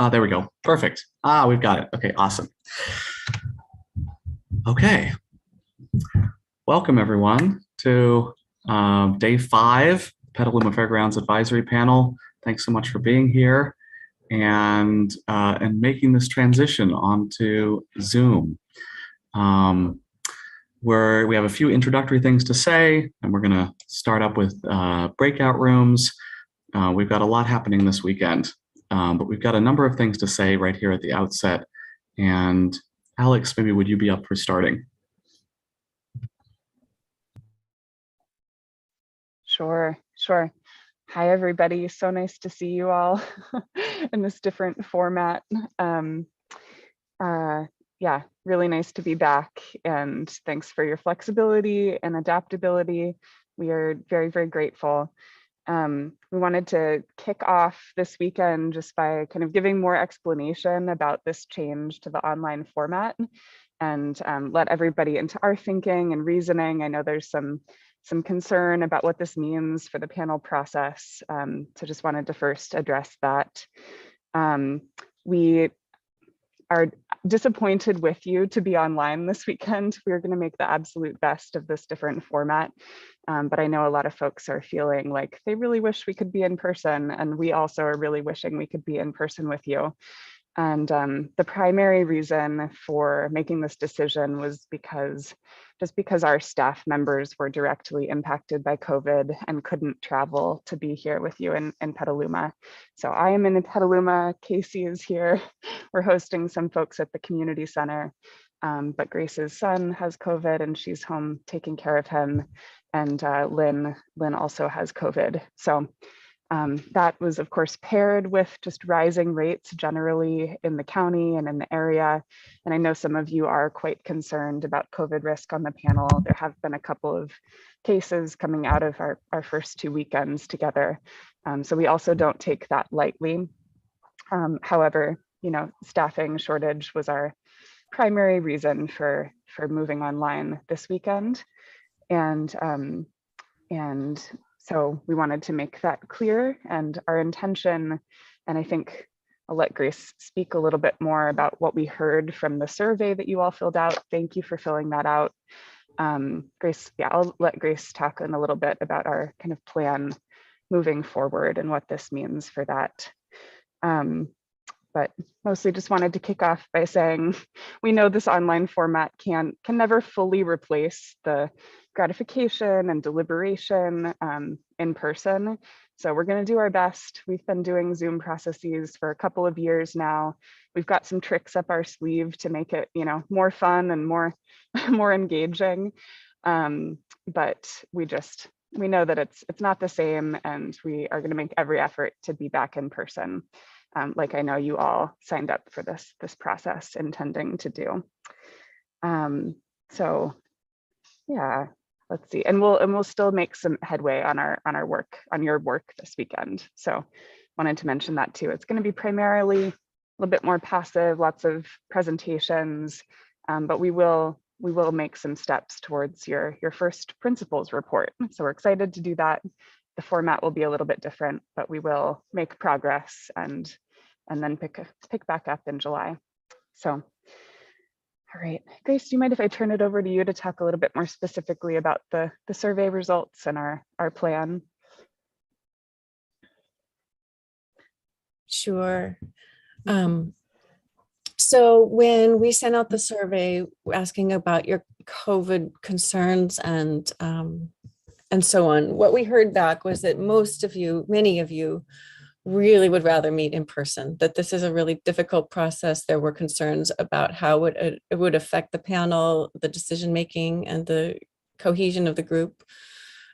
There we go. Perfect. We've got it. Okay, awesome. Okay, welcome everyone to day 5, Petaluma Fairgrounds Advisory Panel. Thanks so much for being here and making this transition onto Zoom. We have a few introductory things to say, and we're going to start up with breakout rooms. We've got a lot happening this weekend, but we've got a number of things to say right here at the outset. And Alex, maybe would you be up for starting? Sure. Hi, everybody. So nice to see you all in this different format. Yeah, really nice to be back, and thanks for your flexibility and adaptability. We are very, very grateful. We wanted to kick off this weekend just by kind of giving more explanation about this change to the online format and let everybody into our thinking and reasoning. I know there's some concern about what this means for the panel process. So just wanted to first address that. We are disappointed with you to be online this weekend. We're going to make the absolute best of this different format. But I know a lot of folks are feeling like they really wish we could be in person, and we also are really wishing we could be in person with you. And the primary reason for making this decision was because our staff members were directly impacted by COVID and couldn't travel to be here with you in Petaluma. So I am in Petaluma, Casey is here. We're hosting some folks at the community center, but Grace's son has COVID and she's home taking care of him. And Lynn also has COVID. So that was, of course, paired with just rising rates generally in the county and in the area. And I know some of you are quite concerned about COVID risk on the panel. There have been a couple of cases coming out of our first 2 weekends together. So we also don't take that lightly. However, staffing shortage was our primary reason for moving online this weekend. And so we wanted to make that clear, and our intention, and I think I'll let Grace speak a little bit more about what we heard from the survey that you all filled out. Thank you for filling that out. Grace, yeah, I'll let Grace talk in a little bit about our kind of plan moving forward and what this means for that. But mostly just wanted to kick off by saying we know this online format can never fully replace the gratification and deliberation in person. So we're going to do our best. We've been doing Zoom processes for a couple of years now. We've got some tricks up our sleeve to make it, more fun and more engaging. But we know that it's not the same, and we are going to make every effort to be back in person. Like I know you all signed up for this process intending to do. So yeah, let's see, and we'll still make some headway on your work this weekend. So wanted to mention that too. It's going to be primarily a little bit more passive, lots of presentations, but we will make some steps towards your first principles report. So we're excited to do that. The format will be a little bit different, but we will make progress and then pick back up in July. So, all right, Grace, do you mind if I turn it over to you to talk a little bit more specifically about the survey results and our plan? Sure. So when we sent out the survey asking about your COVID concerns and so on, what we heard back was that many of you really would rather meet in person, that this is a really difficult process. There were concerns about how it would affect the panel, the decision-making, and the cohesion of the group.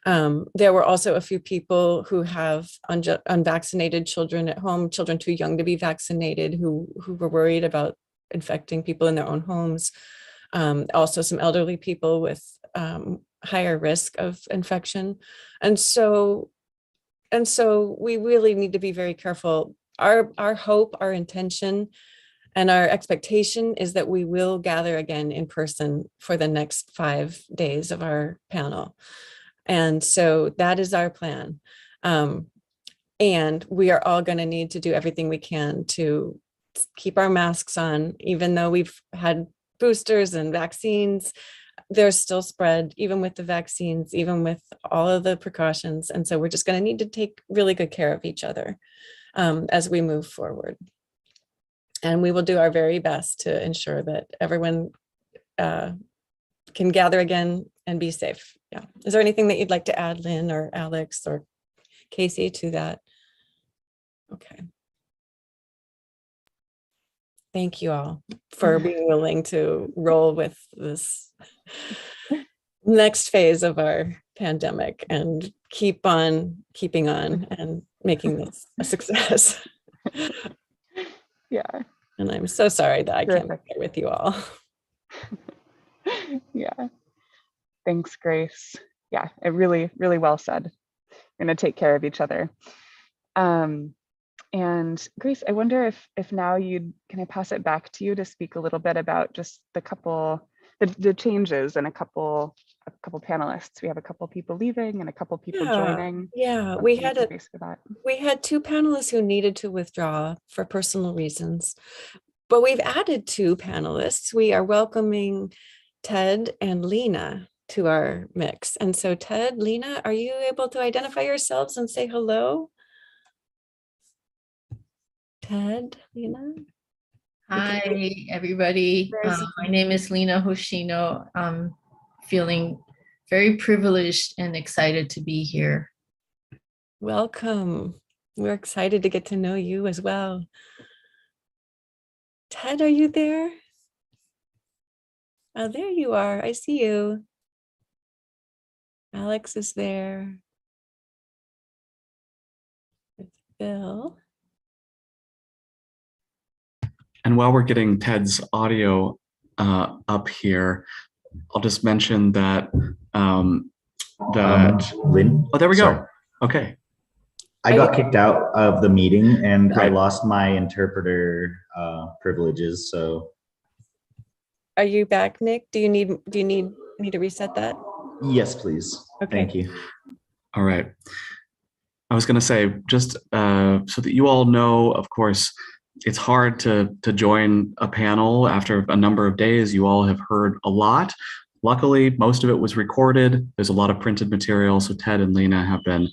There were also a few people who have unvaccinated children at home, children too young to be vaccinated, who were worried about infecting people in their own homes. Also some elderly people with higher risk of infection. And so we really need to be very careful. Our hope, our intention, and our expectation is that we will gather again in person for the next 5 days of our panel. And so that is our plan. And we are all going to need to do everything we can to keep our masks on, even though we've had boosters and vaccines. There's still spread, even with the vaccines, even with all of the precautions. And so we're just going to need to take really good care of each other as we move forward. And we will do our very best to ensure that everyone can gather again and be safe. Yeah. Is there anything that you'd like to add, Lynn or Alex or Casey, to that? Okay. Thank you all for being willing to roll with this next phase of our pandemic and keep on keeping on and making this a success. Yeah. And I'm so sorry that I can't be Terrific. there with you all. Yeah. Thanks, Grace. Yeah, it really, really well said. We're going to take care of each other. And Grace, I wonder if now can I pass it back to you to speak a little bit about just the changes and a couple panelists. We have a couple people leaving and a couple people joining. Yeah, we had two panelists who needed to withdraw for personal reasons, but we've added two panelists. We are welcoming Ted and Lena to our mix. And so Ted, Lena, are you able to identify yourselves and say hello? Ted, Lena? Hi, everybody. My name is Lena Hoshino. I'm feeling very privileged and excited to be here. Welcome. We're excited to get to know you as well. Ted, are you there? Oh, there you are. I see you. Alex is there. Bill. And while we're getting Ted's audio up here, I'll just mention that Lynn? Oh, there we Sorry. go. Okay. I got kicked out of the meeting and I Right. lost my interpreter privileges. So Are you back, Nick? Do you need me to reset that? yes, please. Okay. Thank you. All right. I was going to say, just so that you all know, of course, it's hard to join a panel after a number of days. You all have heard a lot. Luckily, most of it was recorded. There's a lot of printed material. So Ted and Lena have been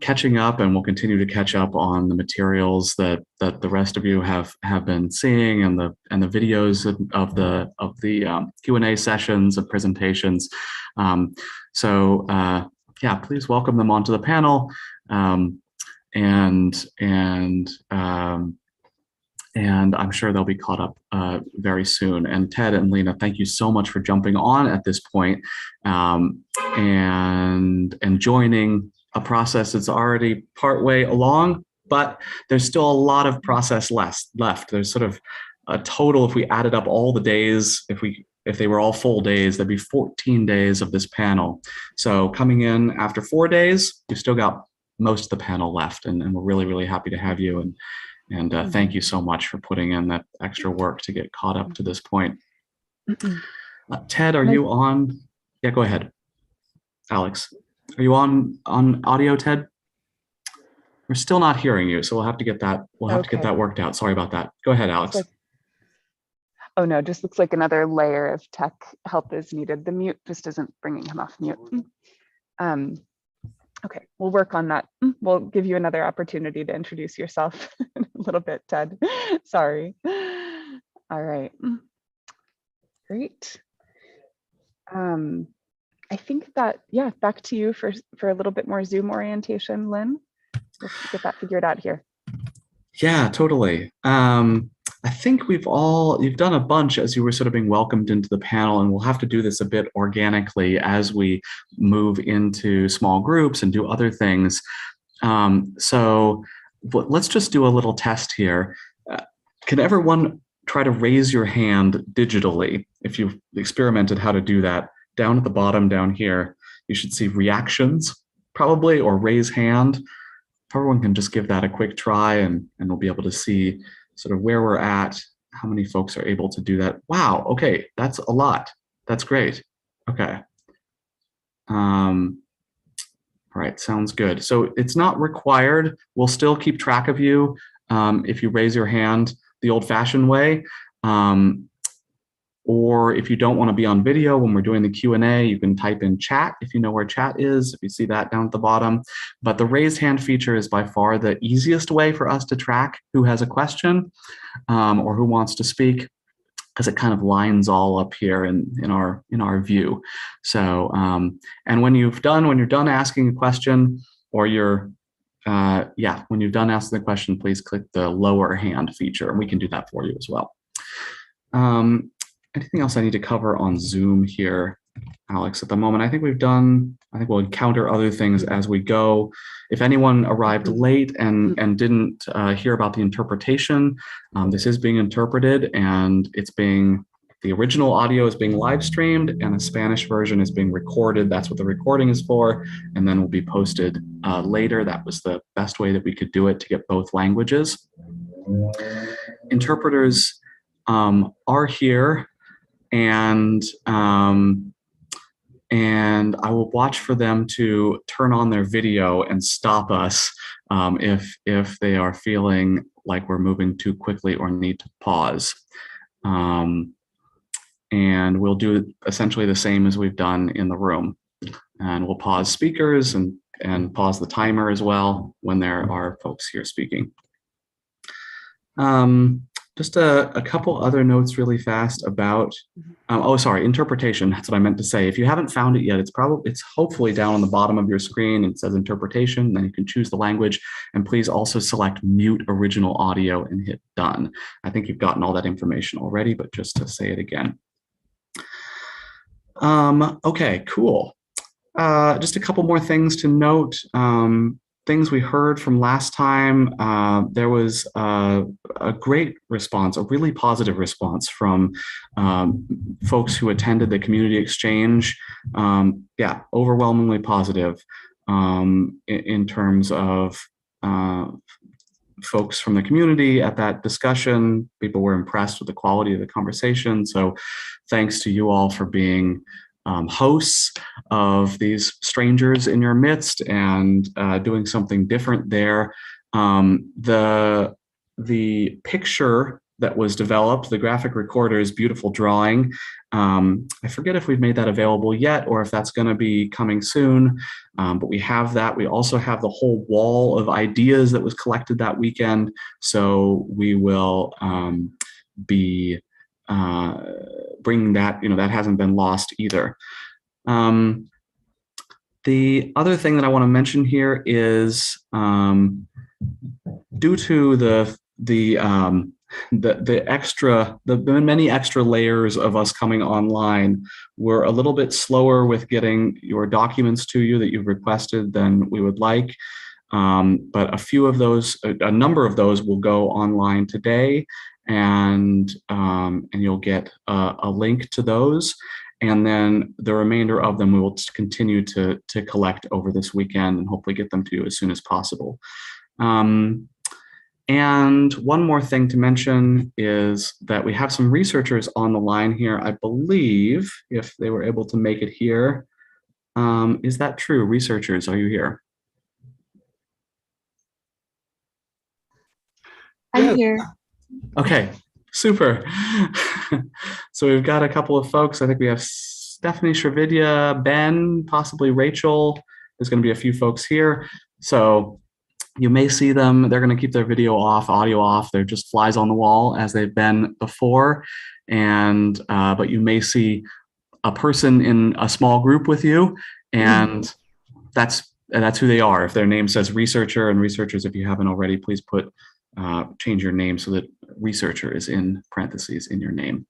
catching up and will continue to catch up on the materials that the rest of you have been seeing and the videos of the Q&A sessions and presentations. Yeah, please welcome them onto the panel. And I'm sure they'll be caught up very soon. And Ted and Lena, thank you so much for jumping on at this point, and joining a process that's already partway along, but there's still a lot of process left. There's sort of a total, if we added up all the days, if they were all full days, there'd be 14 days of this panel. So coming in after 4 days, you've still got most of the panel left, and we're really, really happy to have you. And thank you so much for putting in that extra work to get caught up to this point. Ted, are you on? Yeah, go ahead. Alex, are you on audio, Ted? We're still not hearing you, so we'll have to get that. We'll have to get that worked out. Sorry about that. Go ahead, Alex. Oh no, just looks like another layer of tech help is needed. The mute just isn't bringing him off mute. Okay, we'll work on that. We'll give you another opportunity to introduce yourself in a little bit, Ted. Sorry. All right. Great. I think that, yeah, back to you for a little bit more Zoom orientation, Lynn. We'll get that figured out here. Yeah, totally. I think you've done a bunch as you were sort of being welcomed into the panel, and we'll have to do this a bit organically as we move into small groups and do other things. So let's just do a little test here. Can everyone try to raise your hand digitally? If you've experimented how to do that, down at the bottom down here, you should see reactions probably, or raise hand. Everyone can just give that a quick try, and we'll be able to see sort of where we're at, how many folks are able to do that. Wow, okay, that's a lot. That's great. Okay. All right, sounds good. So it's not required. We'll still keep track of you if you raise your hand. the old-fashioned way. Or if you don't want to be on video when we're doing the Q&A, you can type in chat if you know where chat is, if you see that down at the bottom. But the raised hand feature is by far the easiest way for us to track who has a question or who wants to speak, because it kind of lines all up here in our view. So, and when you're done asking a question, or when you're done asking the question, please click the lower hand feature, and we can do that for you as well. Anything else I need to cover on Zoom here, Alex, at the moment? I think we'll encounter other things as we go. If anyone arrived late and didn't hear about the interpretation, this is being interpreted, and the original audio is being live streamed, and the Spanish version is being recorded. That's what the recording is for, and then will be posted later. That was the best way that we could do it to get both languages. Interpreters are here, and I will watch for them to turn on their video and stop us if they are feeling like we're moving too quickly or need to pause. And we'll do essentially the same as we've done in the room. And we'll pause speakers and pause the timer as well when there are folks here speaking. Just a couple other notes really fast about, interpretation. That's what I meant to say. If you haven't found it yet, it's hopefully down on the bottom of your screen. It says interpretation, then you can choose the language, and please also select mute original audio and hit done. I think you've gotten all that information already, but just to say it again. Okay, cool. Just a couple more things to note. Things we heard from last time. There was a great response, a really positive response from folks who attended the community exchange. Overwhelmingly positive in terms of folks from the community at that discussion. People were impressed with the quality of the conversation. So thanks to you all for being hosts of these strangers in your midst and doing something different there. The picture that was developed, the graphic recorder's beautiful drawing, I forget if we've made that available yet or if that's going to be coming soon, but we have that. We also have the whole wall of ideas that was collected that weekend, so we will be bringing that, that hasn't been lost either. The other thing that I want to mention here is due to the many extra layers of us coming online, we're a little bit slower with getting your documents to you that you've requested than we would like. But a number of those will go online today, and you'll get a link to those. And then the remainder of them we will continue to collect over this weekend and hopefully get them to you as soon as possible. And one more thing to mention is that we have some researchers on the line here, I believe, if they were able to make it here. Is that true? Researchers, are you here? I'm here. Okay, super. So we've got a couple of folks. I think we have Stephanie, Shravidya, Ben, possibly Rachel. There's going to be a few folks here. So you may see them. They're going to keep their video off, audio off. They're just flies on the wall as they've been before. And but you may see a person in a small group with you, and that's who they are. If their name says researcher, and researchers, if you haven't already, please change your name so that researcher is in parentheses in your name.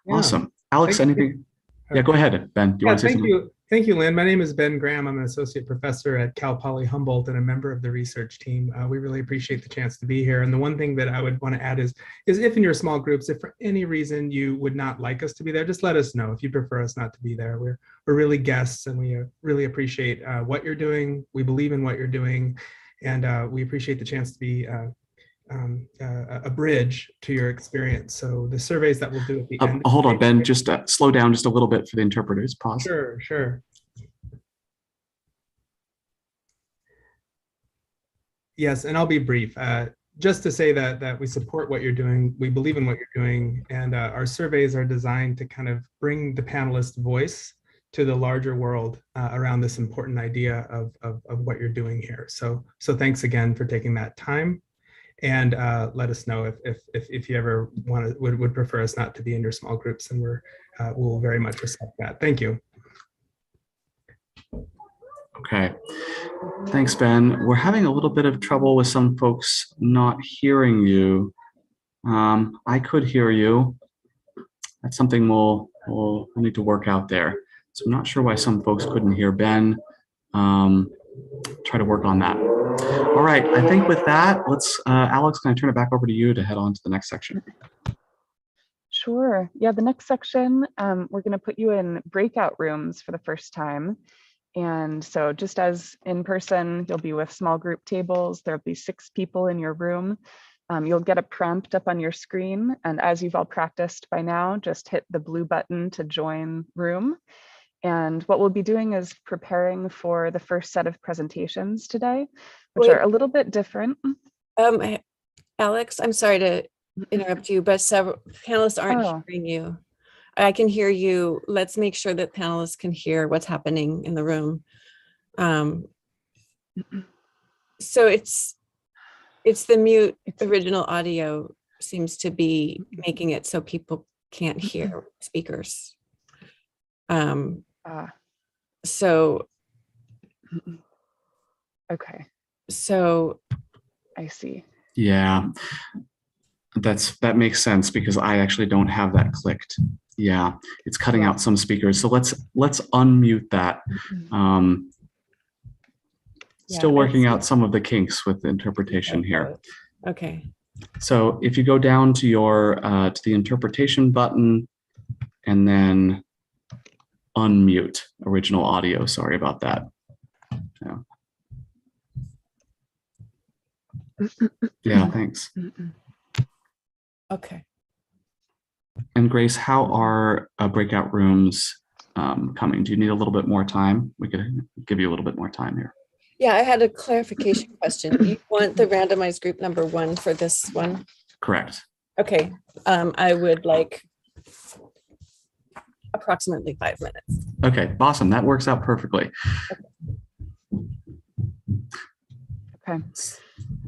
Yeah. Awesome. Alex, anything? Yeah, go ahead, Ben. Do you want to say something? Thank you, Lynn. My name is Ben Graham. I'm an associate professor at Cal Poly Humboldt and a member of the research team. We really appreciate the chance to be here. And the one thing that I would want to add is if in your small groups, if for any reason you would not like us to be there, just let us know if you prefer us not to be there. We're really guests, and we really appreciate what you're doing. We believe in what you're doing, and we appreciate the chance to be a bridge to your experience. So the surveys that we'll do at the end. Hold on, Ben, just slow down just a little bit for the interpreters. Pause. Sure. Yes, and I'll be brief. just to say that we support what you're doing, we believe in what you're doing, and our surveys are designed to kind of bring the panelist voice to the larger world around this important idea of what you're doing here. So thanks again for taking that time, and let us know if you ever would prefer us not to be in your small groups, and we'll very much respect that. Thank you. Okay, thanks, Ben. We're having a little bit of trouble with some folks not hearing you. I could hear you. That's something we'll need to work out there. So I'm not sure why some folks couldn't hear Ben. Try to work on that. All right, I think with that, let's, Alex, can I turn it back over to you to head on to the next section? Sure. Yeah, the next section, we're going to put you in breakout rooms for the first time. And so just as in person, you'll be with small group tables. There'll be 6 people in your room. You'll get a prompt up on your screen. And as you've all practiced by now, just hit the blue button to join room. And what we'll be doing is preparing for the first set of presentations today, which are a little bit different. Alex, I'm sorry to interrupt you, but several panelists aren't hearing you. I can hear you. Let's make sure that panelists can hear what's happening in the room. So it's the mute original audio seems to be making it so people can't hear speakers. So okay. So I see. Yeah, that makes sense because I actually don't have that clicked. Yeah, it's cutting out some speakers. So let's unmute that. Still working out some of the kinks with the interpretation here. Okay. So if you go down to your to the interpretation button and then unmute original audio. Sorry about that. Yeah, thanks. Okay. And Grace, how are breakout rooms coming? Do you need a little bit more time? We could give you a little bit more time here. Yeah, I had a clarification question. You want the randomized group number 1 for this one? Correct. Okay. I would like approximately 5 minutes. Okay, awesome. That works out perfectly. Okay.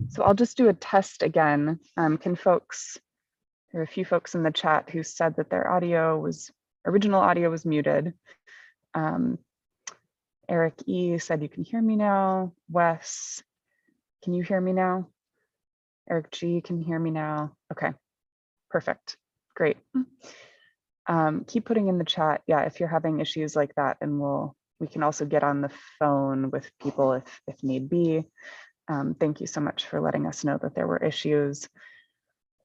So I'll just do a test again. Can folks, there are a few folks in the chat who said that their original audio was muted. Eric E said you can hear me now. Wes, can you hear me now? Eric G can hear me now. Okay, perfect, great. Keep putting in the chat, yeah, if you're having issues like that, and we can also get on the phone with people if need be. Thank you so much for letting us know that there were issues.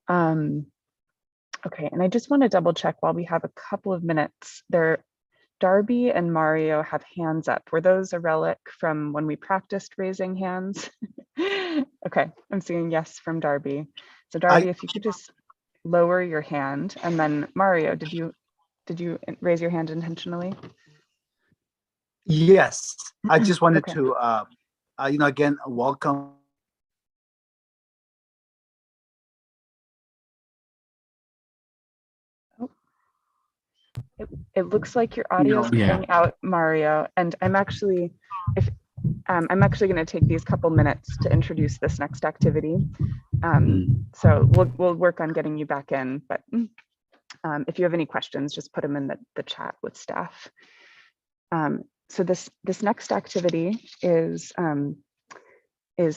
Okay, and I just want to double check while we have a couple of minutes. Darby and Mario have hands up. Were those a relic from when we practiced raising hands? Okay, I'm seeing yes from Darby. So Darby, if you could just lower your hand, and then Mario, did you raise your hand intentionally? Yes, I just wanted Okay. to, again, welcome. It looks like your audio is cutting out, Mario, and I'm actually going to take these couple minutes to introduce this next activity. So we'll work on getting you back in, but if you have any questions, just put them in the chat with staff. So this next activity is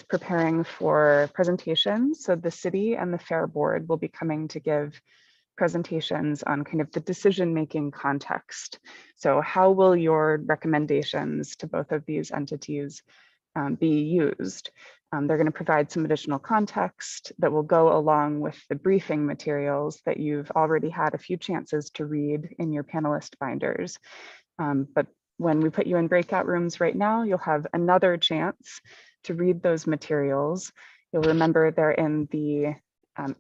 preparing for presentations. So the city and the Fair Board will be coming to give presentations on kind of the decision-making context. So how will your recommendations to both of these entities be used? They're going to provide some additional context that will go along with the briefing materials that you've already had a few chances to read in your panelist binders. But when we put you in breakout rooms right now, you'll have another chance to read those materials. You'll remember they're in the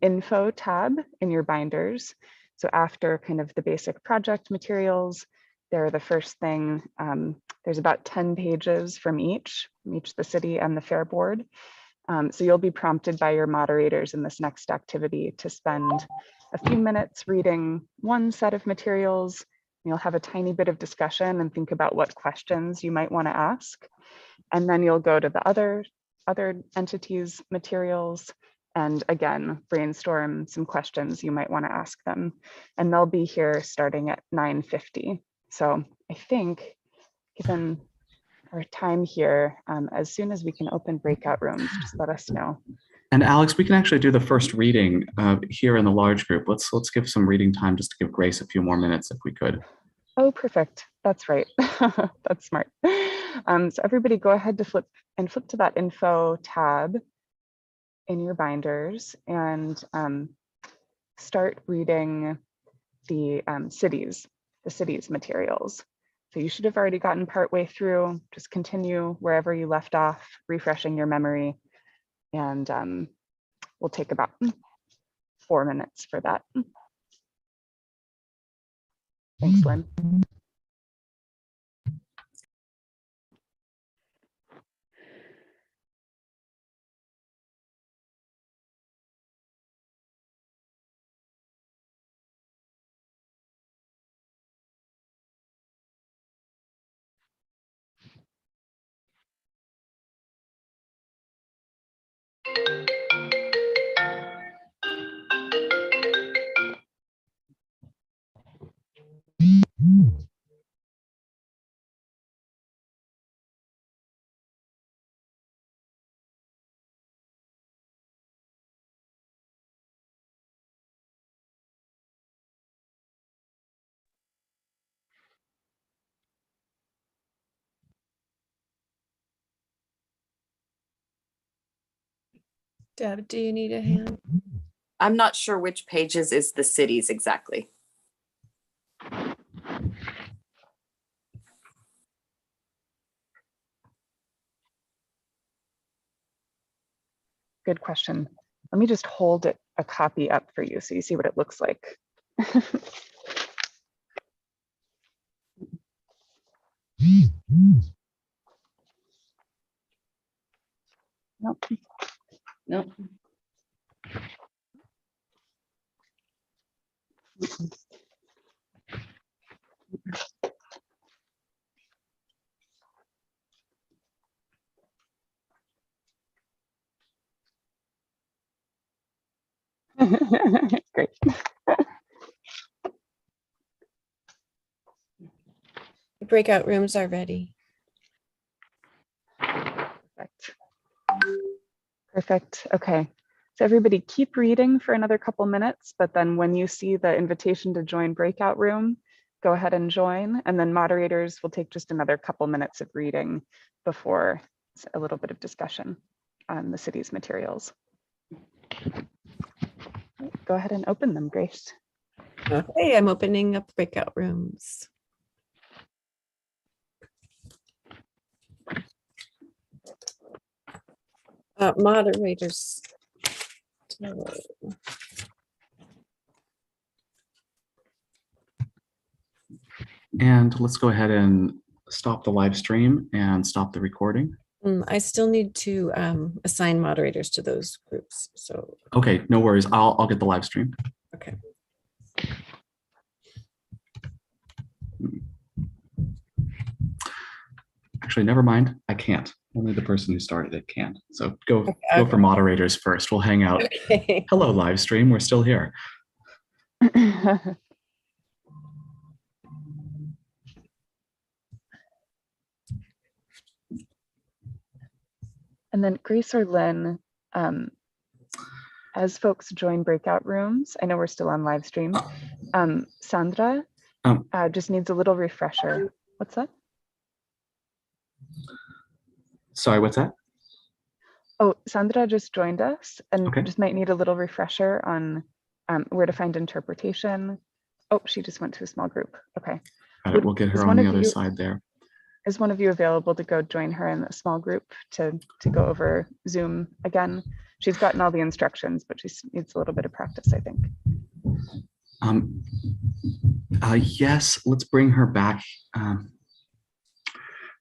info tab in your binders. So after kind of the basic project materials, they're the first thing. There's about 10 pages from each, the city and the Fair Board. So you'll be prompted by your moderators in this next activity to spend a few minutes reading one set of materials. You'll have a tiny bit of discussion and think about what questions you might want to ask. And then you'll go to the other entities' materials and again, brainstorm some questions you might want to ask them. And they'll be here starting at 9:50. So I think, given our time here, as soon as we can open breakout rooms, just let us know. And Alex, we can actually do the first reading here in the large group. Let's give some reading time just to give Grace a few more minutes if we could. Oh, perfect. That's right. That's smart. So everybody go ahead to flip to that info tab in your binders and start reading the cities materials. So you should have already gotten partway through. Just continue wherever you left off, refreshing your memory, and we'll take about 4 minutes for that. Thanks, Lynn. Deb, do you need a hand? I'm not sure which pages is the cities exactly. Good question. Let me just hold it a copy up for you so you see what it looks like. Nope. Nope. Great. The breakout rooms are ready. Perfect. Perfect. Okay. So everybody keep reading for another couple minutes, but then when you see the invitation to join breakout room, go ahead and join. And then moderators will take just another couple minutes of reading before a little bit of discussion on the city's materials. Go ahead and open them, Grace. Okay, I'm opening up breakout rooms. Moderators. And let's go ahead and stop the live stream and stop the recording. I still need to assign moderators to those groups. So Okay, no worries. I'll get the live stream. okay. Actually, never mind. I can't. Only the person who started it can. So go for Okay. moderators first. We'll hang out. Okay. Hello, live stream. We're still here. And then Grace or Lynn, as folks join breakout rooms, I know we're still on live stream. Sandra just needs a little refresher. What's that? Sorry, what's that? Oh, Sandra just joined us and Okay. just might need a little refresher on where to find interpretation. Oh, she just went to a small group. Okay. Got it. We'll get her on the other side there. Is one of you available to go join her in a small group to go over Zoom again? She's gotten all the instructions, but she needs a little bit of practice, I think. Yes, let's bring her back.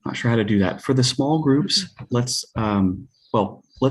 Not sure how to do that. For the small groups, let's, well, let's